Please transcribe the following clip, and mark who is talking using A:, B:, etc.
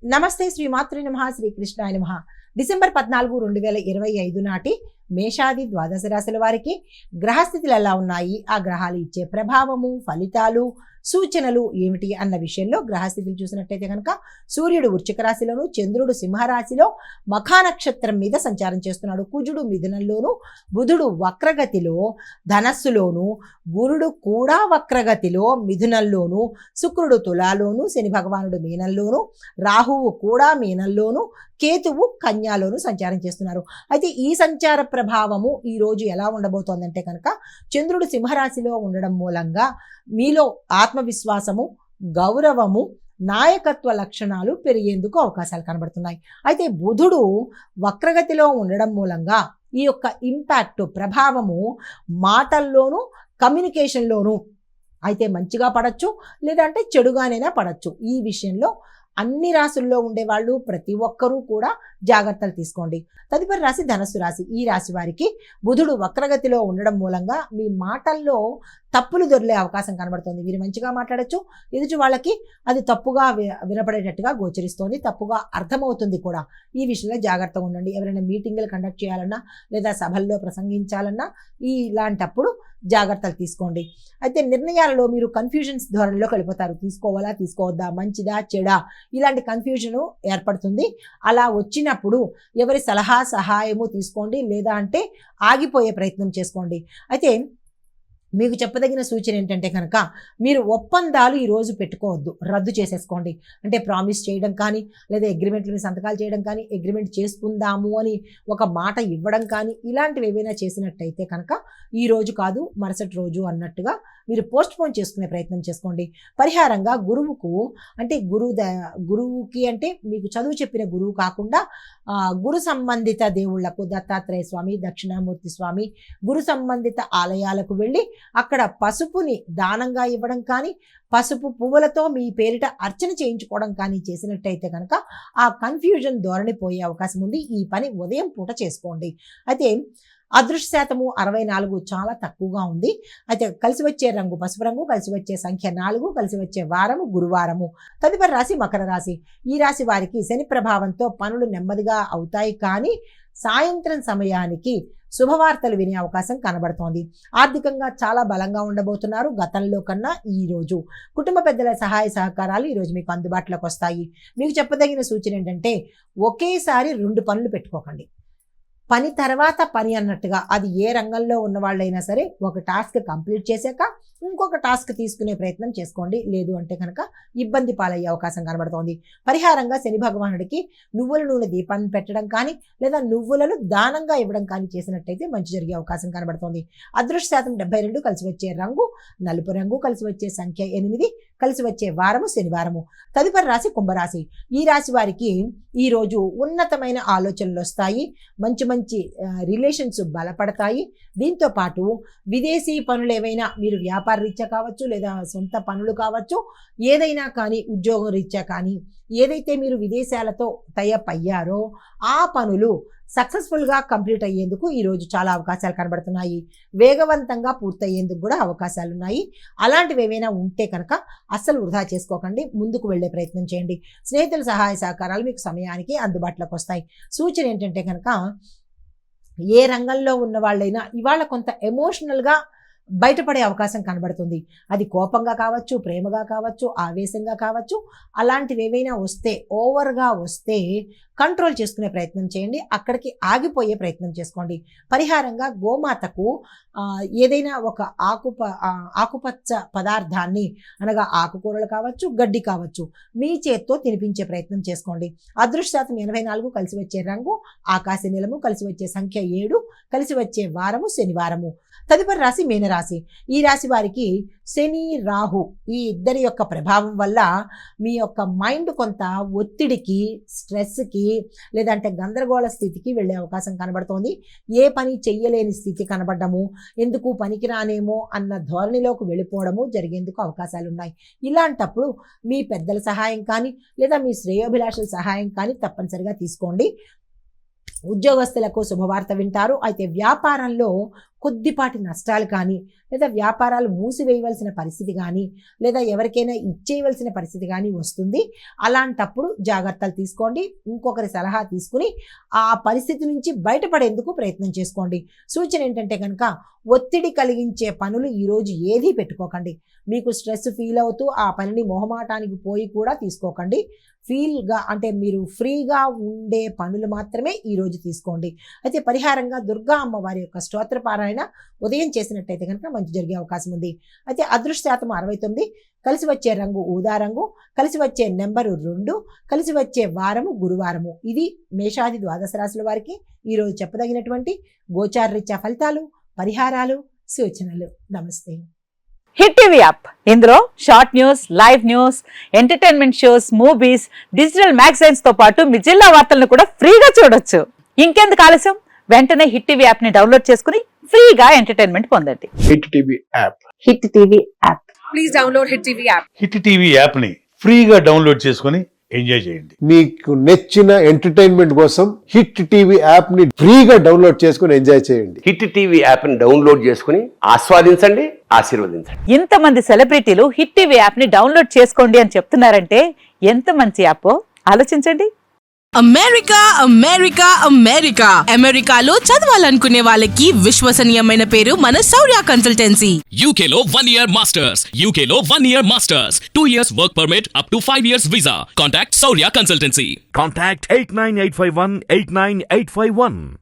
A: నమస్తే శ్రీ మాతృ నమః శ్రీ కృష్ణాయ నమః. డిసెంబర్ 14, 2025 నాటి మేషాది ద్వాదశ రాశుల వారికి గ్రహస్థితులు ఎలా ఉన్నాయి, ఆ గ్రహాలు ఇచ్చే ప్రభావము, ఫలితాలు, సూచనలు ఏమిటి అన్న విషయంలో గ్రహస్థితులు చూసినట్టయితే కనుక సూర్యుడు వృశ్చిక రాశిలోను, చంద్రుడు సింహరాశిలో మఖా నక్షత్రం మీద సంచారం చేస్తున్నాడు. కుజుడు మిథునంలోను, బుధుడు వక్రగతిలో ధనస్సులోను, గురుడు కూడా వక్రగతిలో మిథునంలోను, శుక్రుడు తులాలోను, శని భగవానుడు మీనంలోను, రాహువు కూడా మీనంలోను, కేతువు కన్యాలోను సంచారం చేస్తున్నారు. అయితే ఈ సంచార ప్రభావము ఈ రోజు ఎలా ఉండబోతోందంటే కనుక చంద్రుడు సింహరాశిలో ఉండడం మూలంగా మీలో ఆత్మవిశ్వాసము, గౌరవము, నాయకత్వ లక్షణాలు పెరిగేందుకు అవకాశాలు కనబడుతున్నాయి. అయితే బుధుడు వక్రగతిలో ఉండడం మూలంగా ఈ యొక్క ఇంపాక్ట్ ప్రభావము మాటల్లోనూ కమ్యూనికేషన్లోనూ అయితే మంచిగా పడచ్చు, లేదంటే చెడుగానైనా పడచ్చు. ఈ విషయంలో అన్ని రాశుల్లో ఉండేవాళ్ళు ప్రతి ఒక్కరూ కూడా జాగ్రత్తలు తీసుకోండి. తదుపరి రాశి ధనస్సు రాశి. ఈ రాశి వారికి బుధుడు వక్రగతిలో ఉండడం మూలంగా మీ మాటల్లో తప్పులు దొరికే అవకాశం కనబడుతుంది. మీరు మంచిగా మాట్లాడచ్చు, ఎదుటి వాళ్ళకి అది తప్పుగా వినపడేటట్టుగా గోచరిస్తోంది, తప్పుగా అర్థమవుతుంది కూడా. ఈ విషయంలో జాగ్రత్తగా ఉండండి. ఎవరైనా మీటింగులు కండక్ట్ చేయాలన్నా లేదా సభల్లో ప్రసంగించాలన్నా ఇలాంటప్పుడు జాగ్రత్తలు తీసుకోండి. అయితే నిర్ణయాలలో మీరు కన్ఫ్యూజన్స్ ధోరణిలోకి వెళ్ళిపోతారు. తీసుకోవాలా, తీసుకోవద్దా, మంచిదా, చెడా, ఇలాంటి కన్ఫ్యూజను ఏర్పడుతుంది. అలా వచ్చినప్పుడు ఎవరి సలహా సహాయము తీసుకోండి, లేదా అంటే ఆగిపోయే ప్రయత్నం చేసుకోండి. అయితే మీకు చెప్పదగిన సూచన ఏంటంటే కనుక మీరు ఒప్పందాలు ఈరోజు పెట్టుకోవద్దు, రద్దు చేసేసుకోండి. అంటే ప్రామిస్ చేయడం కానీ, లేదా అగ్రిమెంట్ల మీద సంతకాలు చేయడం కానీ, అగ్రిమెంట్ చేసుకుందాము అని ఒక మాట ఇవ్వడం కానీ, ఇలాంటివి ఏవైనా చేసినట్టయితే కనుక ఈ రోజు కాదు మరుసటి రోజు అన్నట్టుగా మీరు పోస్ట్ పోన్ చేసుకునే ప్రయత్నం చేసుకోండి. పరిహారంగా గురువుకు అంటే గురువుకి అంటే మీకు చదువు చెప్పిన గురువు కాకుండా గురు సంబంధిత దేవుళ్లకు దత్తాత్రేయ స్వామి, దక్షిణామూర్తి స్వామి, గురు సంబంధిత ఆలయాలకు వెళ్ళి అక్కడ పసుపుని దానంగా ఇవ్వడం కానీ, పసుపు పువ్వులతో మీ పేరిట అర్చన చేయించుకోవడం కానీ చేసినట్టయితే కనుక ఆ కన్ఫ్యూజన్ ధోరణి పోయే అవకాశం ఉంది. ఈ పని ఉదయం పూట చేసుకోండి. అయితే అదృష్ట శాతము 64 చాలా తక్కువగా ఉంది. అయితే కలిసి వచ్చే రంగు పసుపు రంగు, కలిసి వచ్చే సంఖ్య 4, కలిసి వచ్చే వారము గురువారము. తదుపరి రాశి మకర రాశి. ఈ రాశి వారికి శని ప్రభావంతో పనులు నెమ్మదిగా అవుతాయి, కానీ సాయంత్రం సమయానికి శుభవార్తలు వినే అవకాశం కనబడుతోంది. ఆర్థికంగా చాలా బలంగా ఉండబోతున్నారు గతంలో కన్నా ఈ రోజు. కుటుంబ పెద్దల సహాయ సహకారాలు ఈరోజు మీకు అందుబాటులోకి వస్తాయి. మీకు చెప్పదగిన సూచన ఏంటంటే ఒకేసారి 2 పనులు పెట్టుకోకండి. పని తర్వాత పని అన్నట్టుగా, అది ఏ రంగంలో ఉన్న వాళ్ళైనా సరే ఒక టాస్క్ కంప్లీట్ చేశాక ఇంకొక టాస్క్ తీసుకునే ప్రయత్నం చేసుకోండి. లేదు అంటే కనుక ఇబ్బంది పాలయ్యే అవకాశం కనబడుతోంది. పరిహారంగా శని భగవానుడికి నువ్వుల నూనె దీపాన్ని పెట్టడం కానీ, లేదా నువ్వులను దానంగా ఇవ్వడం కానీ చేసినట్టయితే మంచి జరిగే అవకాశం కనబడుతోంది. అదృష్ట శాతం 72, కలిసి వచ్చే రంగు నలుపు రంగు, కలిసి వచ్చే సంఖ్య 8, కలిసి వచ్చే వారము శనివారము. తదుపరి రాశి కుంభరాశి. ఈ రాశి వారికి ఈరోజు ఉన్నతమైన ఆలోచనలు వస్తాయి, మంచి మంచి రిలేషన్స్ బలపడతాయి. దీంతో పాటు విదేశీ పనులు ఏవైనా మీరు వ్యాపార రీత్యా కావచ్చు, లేదా సొంత పనులు కావచ్చు, ఏదైనా కానీ ఉద్యోగం రీత్యా కానీ ఏదైతే మీరు విదేశాలతో టైఅప్ అయ్యారో ఆ పనులు సక్సెస్ఫుల్గా కంప్లీట్ అయ్యేందుకు ఈరోజు చాలా అవకాశాలు కనబడుతున్నాయి. వేగవంతంగా పూర్తయ్యేందుకు కూడా అవకాశాలు ఉన్నాయి. అలాంటివి ఏమైనా ఉంటే కనుక అస్సలు వృధా చేసుకోకండి, ముందుకు వెళ్ళే ప్రయత్నం చేయండి. స్నేహితుల సహాయ సహకారాలు మీకు సమయానికి అందుబాటులోకి వస్తాయి. సూచన ఏంటంటే కనుక ఏ రంగంలో ఉన్న వాళ్ళైనా ఇవాళ కొంత ఎమోషనల్గా బయటపడే అవకాశం కనబడుతుంది. అది కోపంగా కావచ్చు, ప్రేమగా కావచ్చు, ఆవేశంగా కావచ్చు. అలాంటివి ఏవైనా వస్తే, ఓవర్గా వస్తే కంట్రోల్ చేసుకునే ప్రయత్నం చేయండి, అక్కడికి ఆగిపోయే ప్రయత్నం చేసుకోండి. పరిహారంగా గోమాతకు ఏదైనా ఒక ఆకుపచ్చ పదార్థాన్ని, అనగా ఆకుకూరలు కావచ్చు, గడ్డి కావచ్చు, మీ చేత్తో తినిపించే ప్రయత్నం చేసుకోండి. అదృష్ట శాతం 84, కలిసి వచ్చే రంగు ఆకాశ నీలము, కలిసి వచ్చే సంఖ్య 7, కలిసి వచ్చే వారము శనివారము. తదుపరి రాశి మీనరాశి. ఈ రాశి వారికి శని రాహు ఈ ఇద్దరి యొక్క ప్రభావం వల్ల మీ యొక్క మైండ్ కొంత ఒత్తిడికి, స్ట్రెస్కి, లేదంటే గందరగోళ స్థితికి వెళ్ళే అవకాశం కనబడుతోంది. ఏ పని చెయ్యలేని స్థితి కనబడము, ఎందుకు పనికిరానేమో అన్న ధోరణిలోకి వెళ్ళిపోవడము జరిగేందుకు అవకాశాలు ఉన్నాయి. ఇలాంటప్పుడు మీ పెద్దల సహాయం కానీ, లేదా మీ శ్రేయోభిలాషుల సహాయం కానీ తప్పనిసరిగా తీసుకోండి. ఉద్యోగస్తులకు శుభవార్త వింటారు. అయితే వ్యాపారంలో కొద్దిపాటి నష్టాలు కానీ లేదా వ్యాపారాలు మూసివేయవలసిన పరిస్థితి కానీ లేదా ఎవరికైనా ఇచ్చేయవలసిన పరిస్థితి కానీ వస్తుంది. అలాంటప్పుడు జాగ్రత్తలు తీసుకోండి. ఇంకొకరి సలహా తీసుకుని ఆ పరిస్థితి నుంచి బయటపడేందుకు ప్రయత్నం చేసుకోండి. సూచన ఏంటంటే కనుక ఒత్తిడి కలిగించే పనులు ఈరోజు ఏదీ పెట్టుకోకండి. మీకు స్ట్రెస్ ఫీల్ అవుతూ ఆ పనిని మొహమాటానికి పోయి కూడా తీసుకోకండి. ఫీల్గా అంటే మీరు ఫ్రీగా ఉండే పనులు మాత్రమే ఈరోజు తీసుకోండి. అయితే పరిహారంగా దుర్గా అమ్మవారి యొక్క స్తోత్రపారాయణ ఉదయం చేసినట్టయితే కనుక మంచి జరిగే అవకాశం ఉంది. అయితే అదృష్ట శాతం 69, కలిసి వచ్చే రంగు ఊదా రంగు, కలిసి వచ్చే నెంబరు 2, కలిసి వచ్చే వారము గురువారము. ఇది మేషాది ద్వాదశ రాశుల వారికి ఈరోజు చెప్పదగినటువంటి గోచారరీత్యా ఫలితాలు, పరిహారాలు, సూచనలు. నమస్తే.
B: హిట్ టీవీ యాప్, ఇందులో short news, live news, entertainment shows, movies, digital magazines తో పాటు మీ జిల్లా వార్తలను కూడా ఫ్రీగా చూడొచ్చు. ఇంకెందుకు ఆలస్యం, వెంటనే హిట్ టీవీ యాప్ ని డౌన్లోడ్ చేసుకుని ఫ్రీగా ఎంటర్టైన్మెంట్ పొందండి.
C: Hit TV app.
B: Hit TV app.
D: Please download hit TV app.
E: Hit TV app ని ఫ్రీగా డౌన్లోడ్ చేసుకొని ఎంజాయ్ చేయండి.
C: మీకు నచ్చిన ఎంటర్టైన్మెంట్ కోసం హిట్ టీవీ యాప్ ని ఫ్రీగా డౌన్లోడ్ చేసుకొని ఎంజాయ్ చేయండి.
F: హిట్ టీవీ యాప్ ని డౌన్లోడ్ చేసుకుని ఆస్వాదించండి, ఆశీర్వదించండి.
B: ఇంతమంది సెలబ్రిటీలు హిట్ టీవీ యాప్ ని డౌన్లోడ్ చేసుకోండి అని చెప్తున్నారంటే ఎంత మంచి యాప్ ఆలోచించండి.
G: అమెరికా అమెరికా అమెరికా అమెరికాలో చదవాలనుకునే వాళ్ళకి విశ్వసనీయమైన పేరు మన శౌర్య కన్సల్టెన్సీ.
H: UK లో 1 year masters. UK లో 1 year masters. 2 years work permit up to 5 years visa. Contact Saurya Consultancy.
I: Contact 89851 89851.